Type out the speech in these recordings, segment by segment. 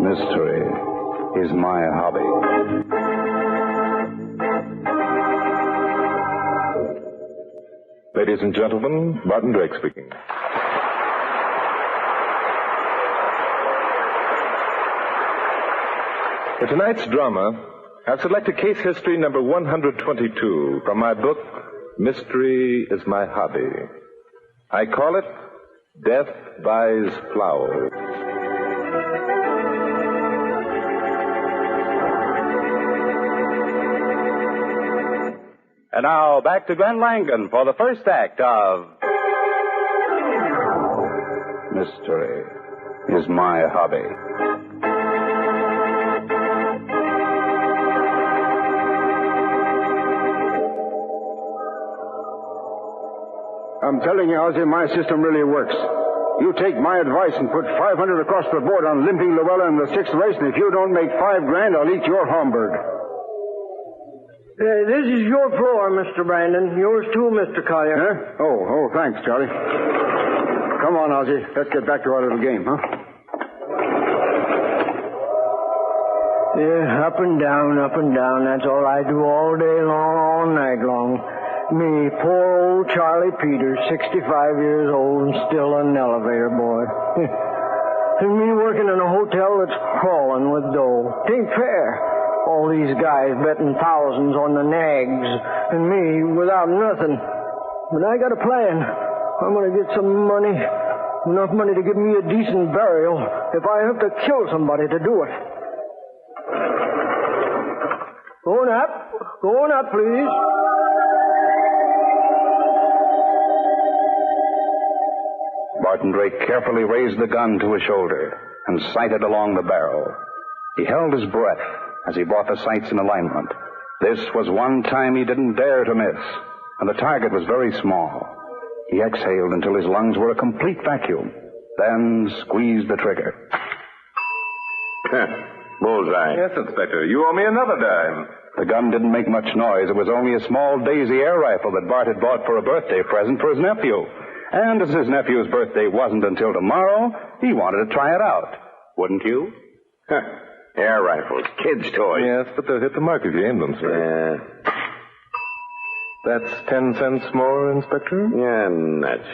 Mystery is my hobby. Ladies and gentlemen, Barton Drake speaking. For tonight's drama, I've selected case history number 122 from my book, Mystery is My Hobby. I call it Death Buys Flowers. And now, back to Glenn Langan for the first act of Mystery is my hobby. I'm telling you, Ozzy, my system really works. You take my advice and put $500 across the board on limping Luella in the sixth race, and if you don't make $5,000, I'll eat your Homburg. This is your floor, Mr. Brandon. Yours too, Mr. Collier. Huh? Oh, thanks, Charlie. Come on, Ozzy. Let's get back to our little game, huh? Yeah, up and down, up and down. That's all I do all day long, all night long. Me, poor old Charlie Peters, 65 years old and still an elevator boy. And me working in a hotel that's crawling with dough. Tain't fair. All these guys betting thousands on the nags, and me without nothing. But I got a plan. I'm going to get some money, enough money to give me a decent burial if I have to kill somebody to do it. Go on up, please. Barton Drake carefully raised the gun to his shoulder and sighted along the barrel. He held his breath as he brought the sights in alignment. This was one time he didn't dare to miss, and the target was very small. He exhaled until his lungs were a complete vacuum, then squeezed the trigger. Bullseye. Yes, Inspector. You owe me another dime. The gun didn't make much noise. It was only a small Daisy air rifle that Bart had bought for a birthday present for his nephew. And as his nephew's birthday wasn't until tomorrow, he wanted to try it out. Wouldn't you? air rifles, kids' toys. Yes, but they'll hit the mark if you aim them straight. Yeah. That's 10 cents more, Inspector? Yeah, nuts.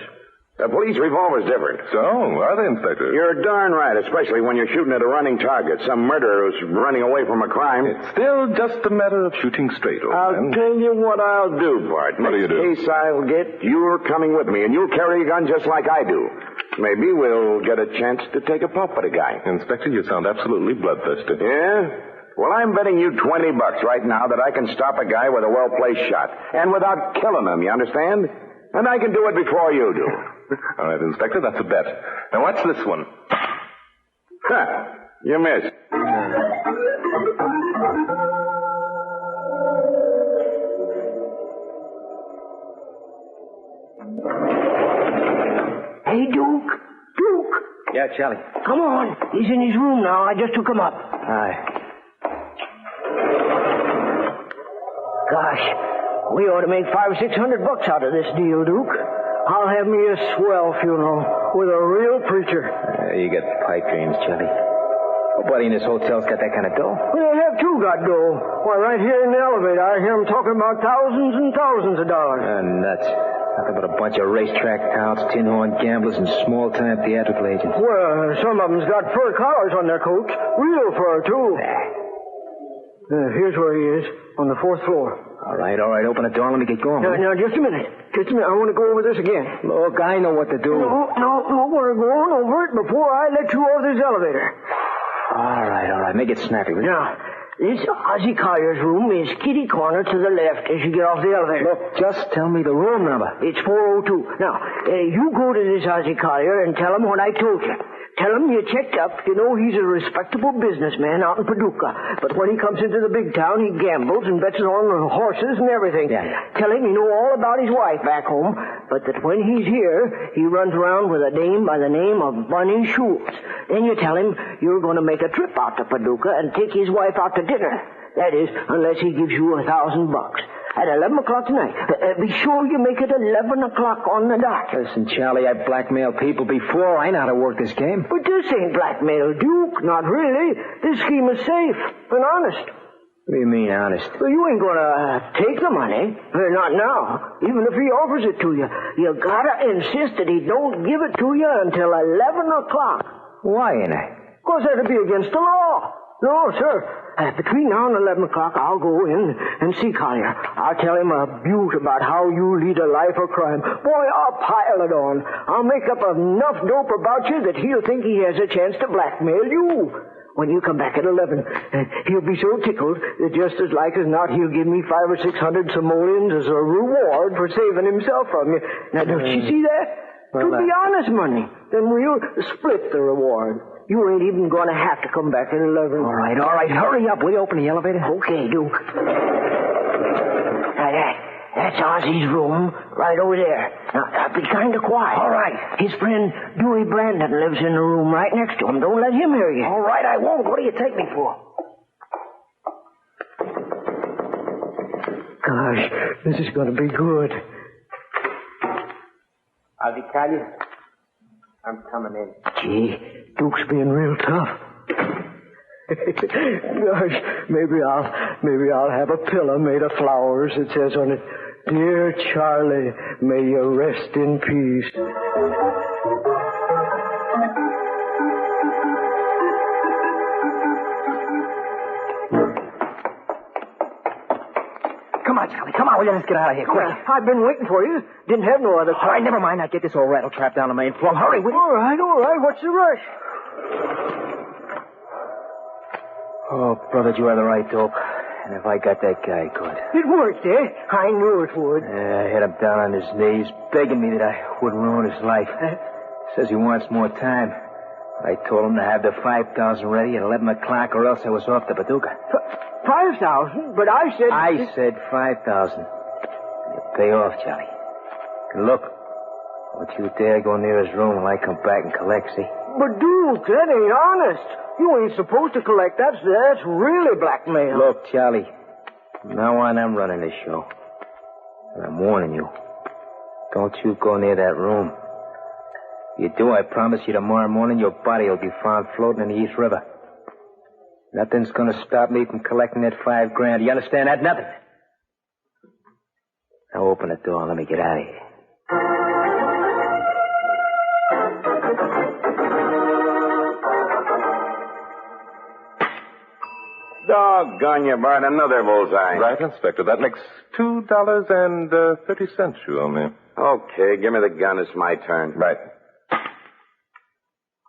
A police revolver's different. So, are they, Inspector? You're darn right, especially when you're shooting at a running target. Some murderer who's running away from a crime. It's still just a matter of shooting straight, old I'll man. tell you what I'll do, Bart. What do you do? Next case I'll get, you're coming with me, and you'll carry a gun just like I do. Maybe we'll get a chance to take a puff at a guy. Inspector, you sound absolutely bloodthirsty. Yeah? Well, I'm betting you $20 right now that I can stop a guy with a well-placed shot. And without killing him, you understand? And I can do it before you do. All right, Inspector, that's a bet. Now, watch this one. Ha! You missed. Hey, Duke. Duke. Yeah, Charlie. Come on. He's in his room now. I just took him up. Aye. Gosh, we ought to make $500-600 out of this deal, Duke. I'll have me a swell funeral with a real preacher. You get pipe dreams, Charlie. Nobody in this hotel's got that kind of dough. Well, they have too got dough. Why, right here in the elevator, I hear them talking about thousands and thousands of dollars. Nuts. Nothing but a bunch of racetrack touts, tin horn gamblers, and small-time theatrical agents. Well, some of them's got fur collars on their coats. Real fur, too. Here's where he is, on the 4th floor. All right. Open the door and let me get going. Now, just a minute. I want to go over this again. Look, I know what to do. No, we're going over it before I let you off this elevator. All right. Make it snappy, will you? Now, this Ozzie Collier's room is kitty corner to the left as you get off the elevator. Look, just tell me the room number. It's 402. Now, you go to this Ozzie Collier and tell him what I told you. Tell him you checked up. You know he's a respectable businessman out in Paducah. But when he comes into the big town, he gambles and bets on horses and everything. Yeah. Tell him you know all about his wife back home, but that when he's here, he runs around with a dame by the name of Bunny Schultz. Then you tell him you're going to make a trip out to Paducah and take his wife out to dinner. That is, unless he gives you $1,000. At 11 o'clock tonight. Be sure you make it 11 o'clock on the dot. Listen, Charlie, I've blackmailed people before. I know how to work this game. But this ain't blackmail, Duke. Not really. This scheme is safe and honest. What do you mean, honest? Well, you ain't gonna take the money. Not now. Even if he offers it to you. You gotta insist that he don't give it to you until 11 o'clock. Why ain't I? Because that'd be against the law. No, sir. Between now and 11 o'clock, I'll go in and see Collier. I'll tell him a beaut about how you lead a life of crime. Boy, I'll pile it on. I'll make up enough dope about you that he'll think he has a chance to blackmail you. When you come back at 11, he'll be so tickled that just as like as not, he'll give me 500 or 600 simoleons as a reward for saving himself from you. Now, don't you see that? It'll be honest money. Then we'll split the reward. You ain't even going to have to come back at 11. All right. Hurry up. Will you open the elevator? Okay, Duke. That's Ozzy's room, right over there. Now, be kind of quiet. All right. His friend Dewey Brandon lives in the room right next to him. Don't let him hear you. All right, I won't. What do you take me for? Gosh, this is going to be good. Ozzy Collier, I'm coming in. Gee, Duke's being real tough. Gosh, maybe I'll have a pillow made of flowers that says on it, "Dear Charlie, may you rest in peace." Come on, Charlie. Come on. Will you let's get out of here, quick. I've been waiting for you. Didn't have no other. All right, never mind. I'll get this old rattletrap down the main floor. Hurry, will you? All right. What's the rush? Oh, brother, you had the right dope. And if I got that guy, good. It worked, eh? I knew it would. I had him down on his knees, begging me that I wouldn't ruin his life. Says he wants more time. I told him to have the 5,000 ready at 11 o'clock or else I was off the Paducah. 5,000? But I said... I said 5,000. It'll pay off, Charlie. And look, don't you dare go near his room when I come back and collect, see? But, Duke, that ain't honest. You ain't supposed to collect. That's really blackmail. Look, Charlie, from now on I'm running this show. And I'm warning you. Don't you go near that room. If you do, I promise you tomorrow morning your body will be found floating in the East River. Nothing's going to stop me from collecting that $5,000. You understand that? Nothing. Now open the door and let me get out of here. Doggone you, Bart. Another bullseye. Right, Inspector. That makes $2.30 you owe me. Okay, give me the gun. It's my turn. Right.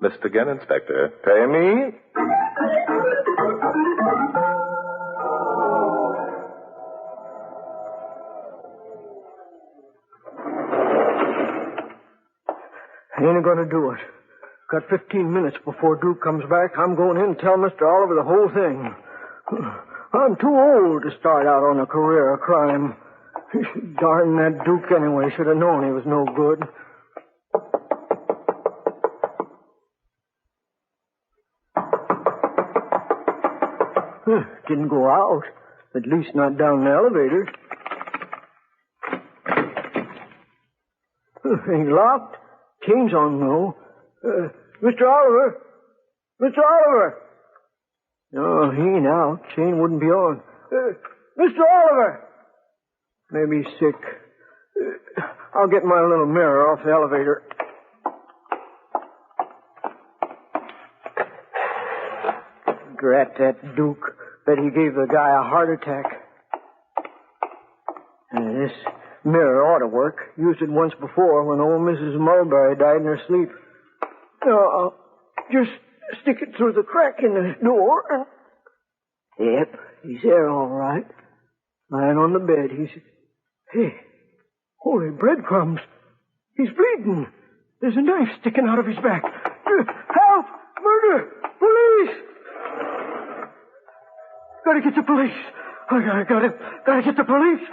Missed again, Inspector. Pay me. Ain't going to do it. Got 15 minutes before Duke comes back. I'm going in and tell Mr. Oliver the whole thing. I'm too old to start out on a career of crime. Darn that Duke anyway. Should have known he was no good. Didn't go out. At least not down the elevator. Ain't locked. Chain's on, though. Mr. Oliver! Mr. Oliver! No, he ain't out. Chain wouldn't be on. Mr. Oliver! Maybe he's sick. I'll get my little mirror off the elevator. Drat that Duke. Bet he gave the guy a heart attack. This mirror ought to work. Used it once before when old Mrs. Mulberry died in her sleep. I'll just stick it through the crack in the door and... Yep, he's there all right. Lying on the bed. Hey, holy breadcrumbs. He's bleeding. There's a knife sticking out of his back. Help! Murder! Police! Gotta get the police. I gotta get the police.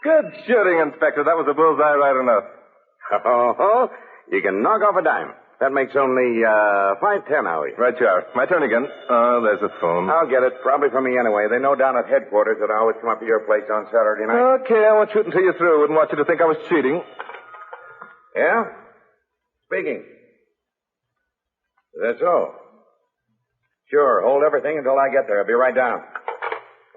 Good shooting, Inspector. That was a bullseye right enough. Oh, you can knock off a dime. That makes only 510, Howie. Right you are. My turn again. Oh, there's a phone. I'll get it. Probably from me anyway. They know down at headquarters that I always come up to your place on Saturday night. Okay, I won't shoot until you're through. Wouldn't want you to think I was cheating. Yeah? Speaking. That's so. Sure, hold everything until I get there. I'll be right down.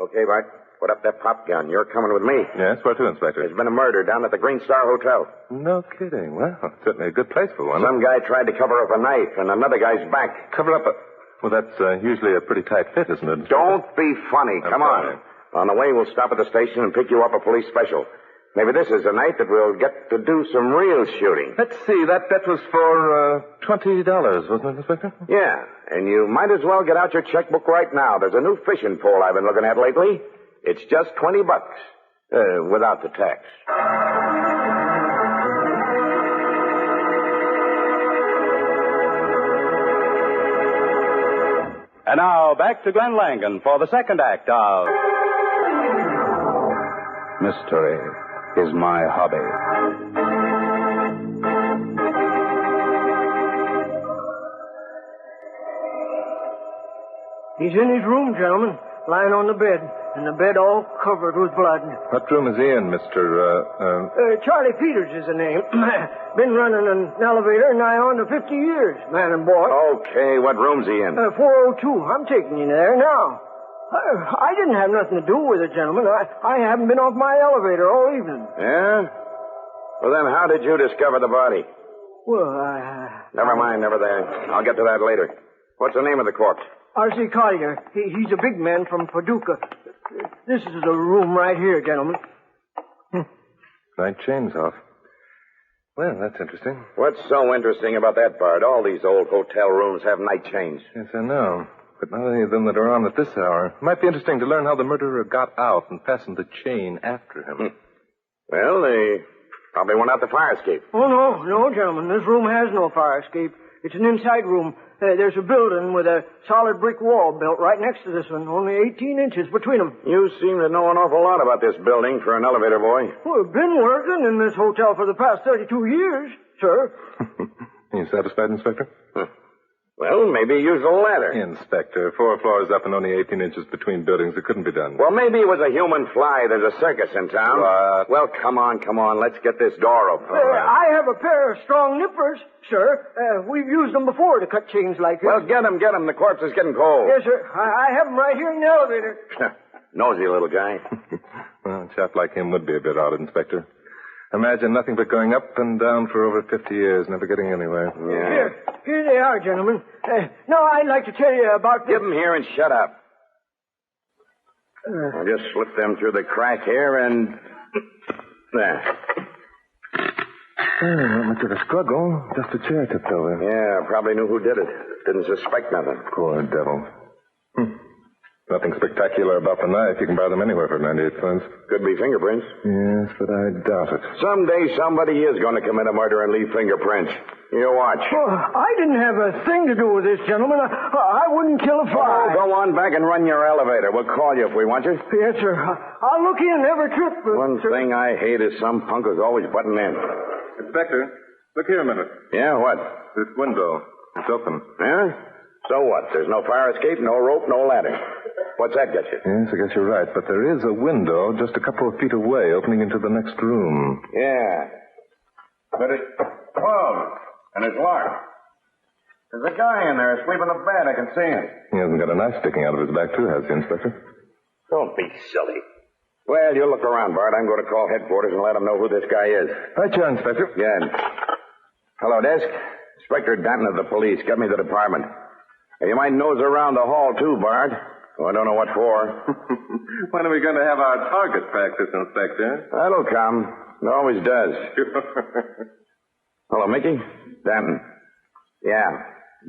Okay, Bart. Put up that pop gun. You're coming with me. Yes, where to, Inspector? There's been a murder down at the Green Star Hotel. No kidding. Well, certainly a good place for one. Some guy tried to cover up a knife in another guy's back. Cover up a... Well, that's usually a pretty tight fit, isn't it? Don't be funny. I'm Come sorry. on. On the way, we'll stop at the station and pick you up a police special. Maybe this is the night that we'll get to do some real shooting. Let's see. That bet was for $20, wasn't it, Inspector? Yeah, and you might as well get out your checkbook right now. There's a new fishing pole I've been looking at lately. It's just $20, without the tax. And now, back to Glenn Langan for the second act of Mystery is My Hobby. He's in his room, gentlemen, lying on the bed, and the bed all covered with blood. What room is he in, Mr. Charlie Peters is the name. Been running an elevator nigh on to 50 years, man and boy. Okay, what room's he in? 402. I'm taking you there now. I didn't have nothing to do with it, gentlemen. I haven't been off my elevator all evening. Yeah? Well, then how did you discover the body? Well, Never mind, never there. I'll get to that later. What's the name of the corpse? R.C. Collier. He's a big man from Paducah. This is the room right here, gentlemen. Night chain's off. Well, that's interesting. What's so interesting about that, Bart? All these old hotel rooms have night chains. Yes, I know. But not any of them that are on at this hour. Might be interesting to learn how the murderer got out and fastened the chain after him. Well, they probably went out the fire escape. Oh, no, gentlemen. This room has no fire escape. It's an inside room. There's a building with a solid brick wall built right next to this one, only 18 inches between them. You seem to know an awful lot about this building for an elevator boy. Well, I've been working in this hotel for the past 32 years, sir. Are you satisfied, Inspector? Well, maybe use a ladder. Inspector, 4 floors up and only 18 inches between buildings. It couldn't be done. Well, maybe it was a human fly. There's a circus in town. What? Well, come on. Let's get this door open. I have a pair of strong nippers, sir. We've used them before to cut chains like this. Well, get them. The corpse is getting cold. Yes, sir. I have them right here in the elevator. Nosy little guy. Well, a chap like him would be a bit odd, Inspector. Imagine nothing but going up and down for over 50 years, never getting anywhere. Yeah. Here they are, gentlemen. Now I'd like to tell you about... Give them here and shut up. I'll just slip them through the crack here and... There. Not much of a struggle. Just a chair tipped over. Yeah, probably knew who did it. Didn't suspect nothing. Poor devil. Nothing spectacular about the knife. You can buy them anywhere for 98 cents. Could be fingerprints. Yes, but I doubt it. Someday somebody is going to commit a murder and leave fingerprints. You watch. Well, I didn't have a thing to do with this, gentlemen. I wouldn't kill a fly. Go on back and run your elevator. We'll call you if we want you. Yes, sir. I'll look in every trip. One thing I hate is some punk who's always butting in. Inspector, look here a minute. Yeah, what? This window. It's open. Yeah? So what? There's no fire escape, no rope, no ladder. What's that get you? Yes, I guess you're right. But there is a window just a couple of feet away opening into the next room. Yeah. But it's closed, and it's locked. There's a guy in there sleeping in a bed. I can see him. He hasn't got a knife sticking out of his back, too, has he, Inspector? Don't be silly. Well, you look around, Bart. I'm going to call headquarters and let them know who this guy is. Right, sure, Inspector. Yeah. Hello, desk. Inspector Danton of the police. Get me the department. Hey, you might nose around the hall, too, Bart. Oh, I don't know what for. When are we going to have our target practice, Inspector? That'll come. It always does. Hello, Mickey? Danton. Yeah.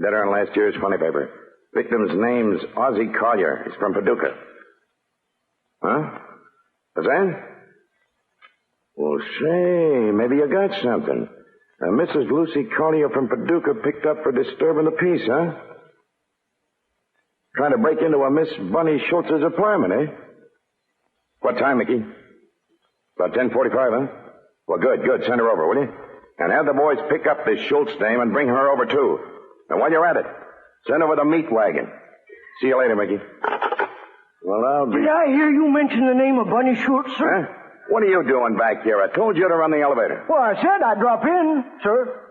Better than last year's funny paper. Victim's name's Ozzie Collier. He's from Paducah. Huh? What's that? Well, say, maybe you got something. Mrs. Lucy Collier from Paducah picked up for disturbing the peace, huh? Trying to break into a Miss Bunny Schultz's apartment, eh? What time, Mickey? About 10:45, huh? Well, good. Send her over, will you? And have the boys pick up this Schultz dame and bring her over, too. And while you're at it, send over the meat wagon. See you later, Mickey. Well, I'll be... Did I hear you mention the name of Bunny Schultz, sir? Huh? What are you doing back here? I told you to run the elevator. Well, I said I'd drop in, sir.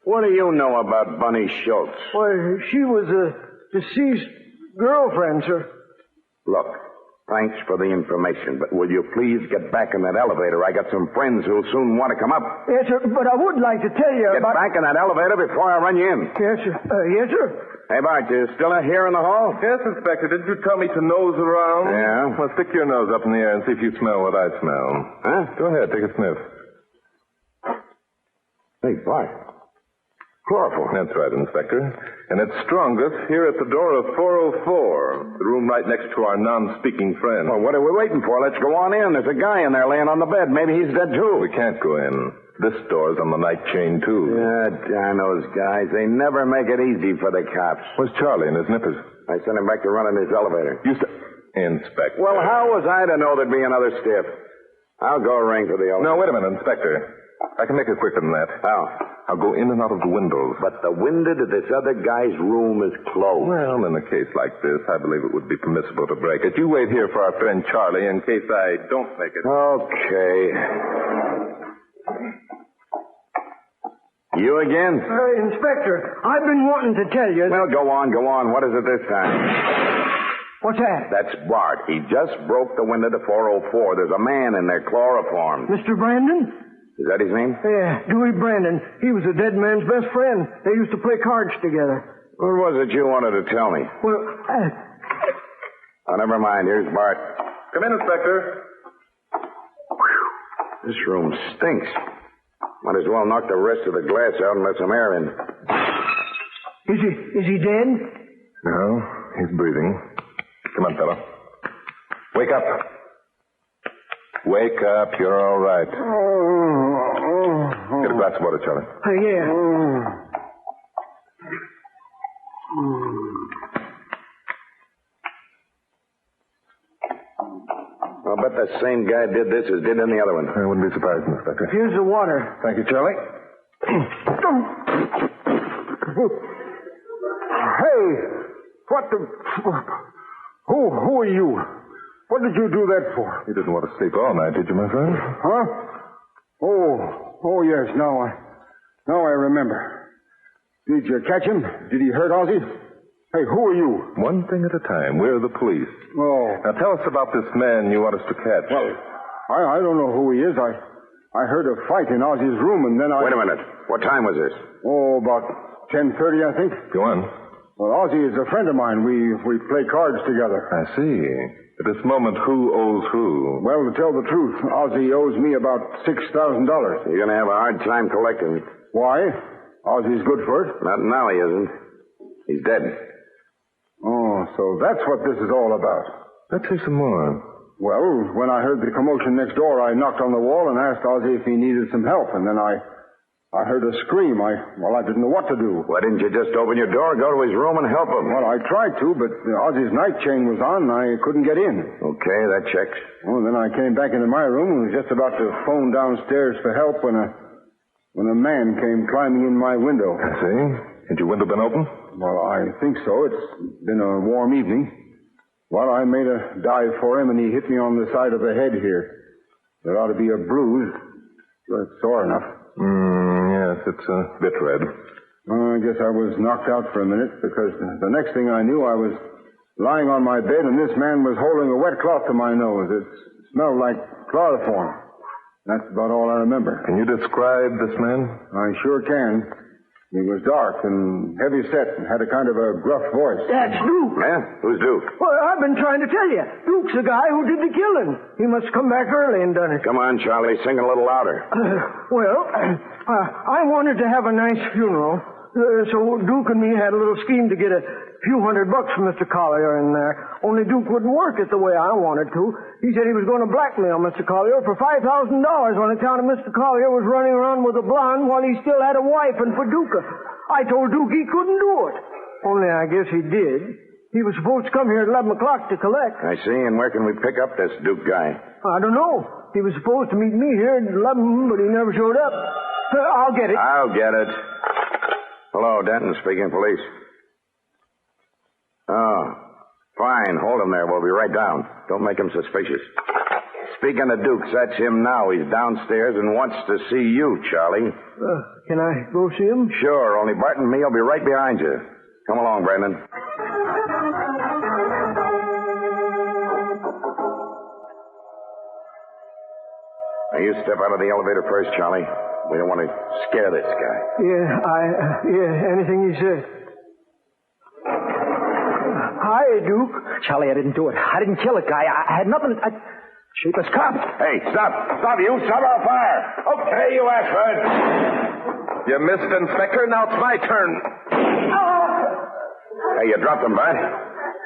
What do you know about Bunny Schultz? Well, she was a deceased girlfriend, sir. Look, thanks for the information, but will you please get back in that elevator? I got some friends who'll soon want to come up. Yes, sir, but I would like to tell you Get about... back in that elevator before I run you in. Yes, sir. Yes, sir. Hey, Bart, you still here in the hall? Yes, Inspector. Didn't you tell me to nose around? Yeah. Well, stick your nose up in the air and see if you smell what I smell. Huh? Go ahead, take a sniff. Hey, Bart. Chloroform. That's right, Inspector. And it's strongest here at the door of 404, the room right next to our non-speaking friend. Well, what are we waiting for? Let's go on in. There's a guy in there laying on the bed. Maybe he's dead, too. We can't go in. This door's on the night chain, too. Yeah, darn those guys. They never make it easy for the cops. Where's Charlie and his nippers? I sent him back to running his elevator. Inspector. Well, how was I to know there'd be another stiff? I'll go ring for the elevator. No, wait a minute, Inspector. I can make it quicker than that. How? I'll go in and out of the windows. But the window to this other guy's room is closed. Well, in a case like this, I believe it would be permissible to break it. You wait here for our friend Charlie in case I don't make it. Okay. You again? Inspector, I've been wanting to tell you... Well, go on. What is it this time? What's that? That's Bart. He just broke the window to 404. There's a man in there, chloroformed. Mr. Brandon? Is that his name? Yeah, Dewey Brandon. He was a dead man's best friend. They used to play cards together. What was it you wanted to tell me? Well, Oh, never mind. Here's Bart. Come in, Inspector. This room stinks. Might as well knock the rest of the glass out and let some air in. Is he dead? No, he's breathing. Come on, fella. Wake up. Wake up. You're all right. Get a glass of water, Charlie. Yeah. I'll bet the same guy did this as did any other one. I wouldn't be surprised, Inspector. Here's the water. Thank you, Charlie. Hey, what the... Who are you? What did you do that for? You didn't want to sleep all night, did you, my friend? Huh? Oh, yes, now I remember. Did you catch him? Did he hurt Ozzie? Hey, who are you? One thing at a time. We're the police. Oh. Now tell us about this man you want us to catch. Well, I don't know who he is. I heard a fight in Ozzie's room, and then Wait a minute. What time was this? Oh, about 10:30, I think. Go on. Well, Ozzie is a friend of mine. We play cards together. I see. At this moment, who owes who? Well, to tell the truth, Ozzie owes me about $6,000. You're going to have a hard time collecting it. Why? Ozzie's good for it. Not now, he isn't. He's dead. Oh, so that's what this is all about. Let's hear some more. Well, when I heard the commotion next door, I knocked on the wall and asked Ozzie if he needed some help, and then I heard a scream. I didn't know what to do. Why didn't you just open your door, go to his room, and help him? Well, I tried to, but Ozzie's night chain was on, and I couldn't get in. Okay, that checks. Well, then I came back into my room and was just about to phone downstairs for help when a man came climbing in my window. I see. Had your window been open? Well, I think so. It's been a warm evening. Well, I made a dive for him, and he hit me on the side of the head here. There ought to be a bruise, but it's sore enough. Yes, it's a bit red. I guess I was knocked out for a minute, because the next thing I knew, I was lying on my bed, and this man was holding a wet cloth to my nose. It smelled like chloroform. That's about all I remember. Can you describe this man? I sure can. He was dark and heavy set and had a kind of a gruff voice. That's Duke. Yeah? Who's Duke? Well, I've been trying to tell you. Duke's the guy who did the killing. He must come back early and done it. Come on, Charlie. Sing a little louder. I wanted to have a nice funeral. So Duke and me had a little scheme to get a few $100 from Mr. Collier in there. Only Duke wouldn't work it the way I wanted to. He said he was going to blackmail Mr. Collier for $5,000 on account of Mr. Collier was running around with a blonde while he still had a wife in Paducah. I told Duke he couldn't do it. Only I guess he did. He was supposed to come here at 11 o'clock to collect. I see. And where can we pick up this Duke guy? I don't know. He was supposed to meet me here at 11, but he never showed up. I'll get it. I'll get it. Hello, Denton speaking, police. Oh, fine. Hold him there. We'll be right down. Don't make him suspicious. Speaking of Dukes, that's him now. He's downstairs and wants to see you, Charlie. Can I go see him? Sure, only Bart and me will be right behind you. Come along, Brandon. Now, you step out of the elevator first, Charlie. We don't want to scare this guy. Yeah, anything he said. Hi, Duke. Charlie, I didn't do it. I didn't kill a guy. I had nothing. Shapeless cop. Hey, stop. Stop, you. Stop our fire. Okay, you assbird. You missed, Inspector. Now it's my turn. Hey, you dropped him, Bart.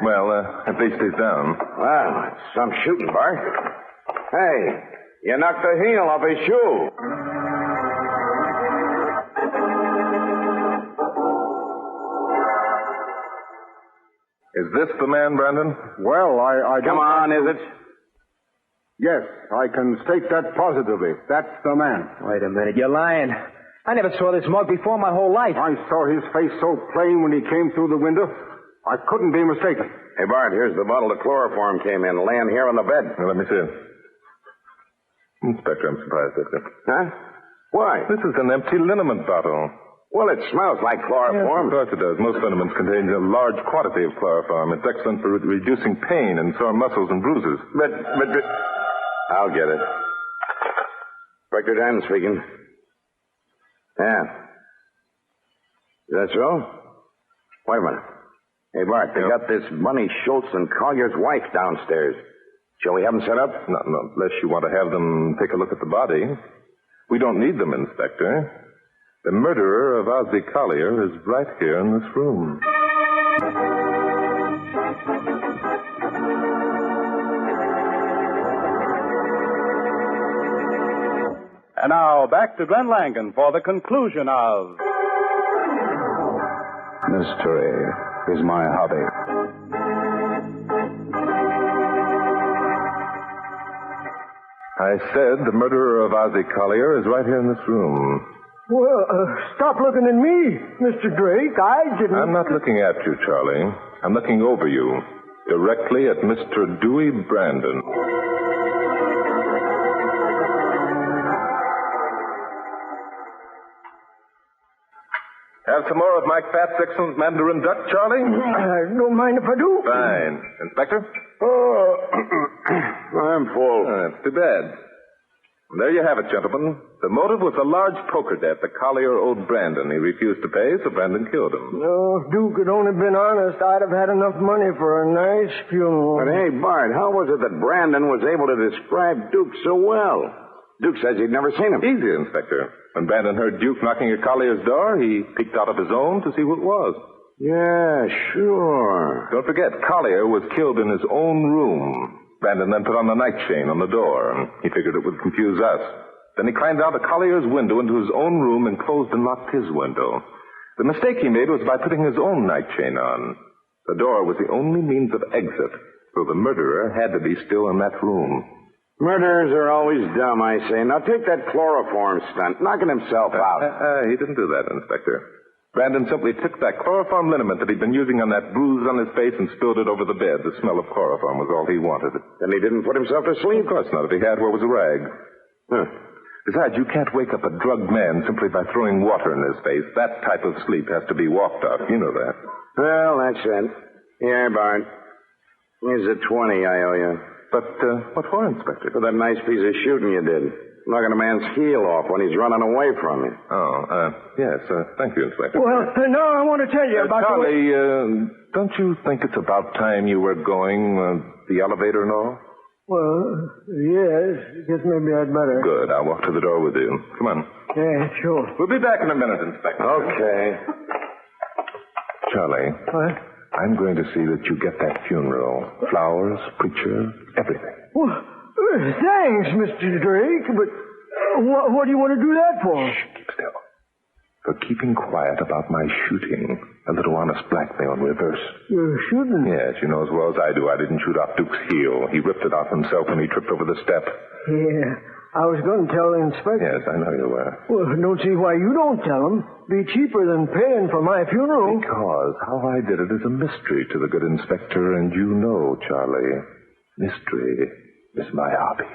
Well, at least he's down. Well, it's some shooting, Bart. Hey, you knocked the heel off his shoe. Is this the man, Brandon? Well, I Come on, is it? Yes, I can state that positively. That's the man. Wait a minute. You're lying. I never saw this mug before my whole life. I saw his face so plain when he came through the window. I couldn't be mistaken. Hey, Bart, here's the bottle of chloroform came in, laying here on the bed. Well, let me see it. Inspector, I'm surprised at it. Huh? Why? This is an empty liniment bottle. Well, it smells like chloroform. Of course it does. Most liniments contain a large quantity of chloroform. It's excellent for reducing pain and sore muscles and bruises. But... I'll get it. Inspector Dan speaking. Yeah. Is that so? Wait a minute. Hey, Bart, they got this Bunny Schultz and Collier's wife downstairs. Shall we have them set up? No, unless you want to have them take a look at the body. We don't need them, Inspector. The murderer of Ozzie Collier is right here in this room. And now, back to Glenn Langan for the conclusion of... Mystery is my hobby. I said the murderer of Ozzie Collier is right here in this room. Well, stop looking at me, Mr. Drake. I didn't... I'm not looking at you, Charlie. I'm looking over you, directly at Mr. Dewey Brandon. Have some more of Mike Pat's excellent Mandarin duck, Charlie? I don't mind if I do. Fine. Inspector? Oh, I'm full. That's too bad. There you have it, gentlemen. The motive was a large poker debt the Collier owed Brandon. He refused to pay, so Brandon killed him. No, if Duke had only been honest, I'd have had enough money for a nice funeral. But hey, Bart, how was it that Brandon was able to describe Duke so well? Duke says he'd never seen him. Easy, Inspector. When Brandon heard Duke knocking at Collier's door, he peeked out of his own to see who it was. Yeah, sure. Don't forget, Collier was killed in his own room. Brandon then put on the night chain on the door, and he figured it would confuse us. Then he climbed out of Collier's window into his own room and closed and locked his window. The mistake he made was by putting his own night chain on. The door was the only means of exit, so the murderer had to be still in that room. Murderers are always dumb, I say. Now take that chloroform stunt, knocking himself out. He didn't do that, Inspector. Brandon simply took that chloroform liniment that he'd been using on that bruise on his face and spilled it over the bed. The smell of chloroform was all he wanted. Then he didn't put himself to sleep? Of course not. If he had, where was a rag? Huh. Besides, you can't wake up a drugged man simply by throwing water in his face. That type of sleep has to be walked off. You know that. Well, that's it. Here, Bart. Here's the 20 I owe you. But what for, Inspector? For that nice piece of shooting you did. Knocking a man's heel off when he's running away from you. Yes. Thank you, Inspector. Well, now I want to tell you about Charlie, don't you think it's about time you were going, the elevator and all? Well, yes. I guess maybe I'd better. Good. I'll walk to the door with you. Come on. Yeah, sure. We'll be back in a minute, Inspector. Okay. Charlie. What? I'm going to see that you get that funeral. Flowers, preacher, everything. Well, thanks, Mr. Drake, but what do you want to do that for? Shh, keep still. for keeping quiet about my shooting. A little honest blackmail in reverse. You're shooting? Yes, you know as well as I do. I didn't shoot off Duke's heel. He ripped it off himself when he tripped over the step. Yeah. I was going to tell the inspector. Yes, I know you were. Well, I don't see why you don't tell him. Be cheaper than paying for my funeral. Because how I did it is a mystery to the good inspector, and you know, Charlie, mystery is my hobby.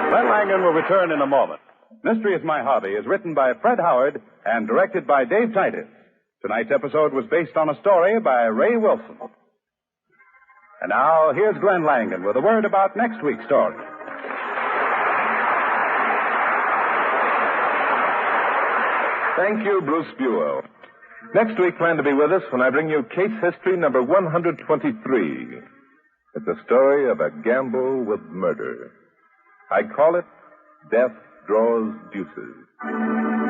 Glenn Langan will return in a moment. Mystery is My Hobby is written by Fred Howard and directed by Dave Titus. Tonight's episode was based on a story by Ray Wilson. And now, here's Glenn Langan with a word about next week's story. Thank you, Bruce Buell. Next week, plan to be with us when I bring you case history number 123. It's a story of a gamble with murder. I call it Death Draws Deuces.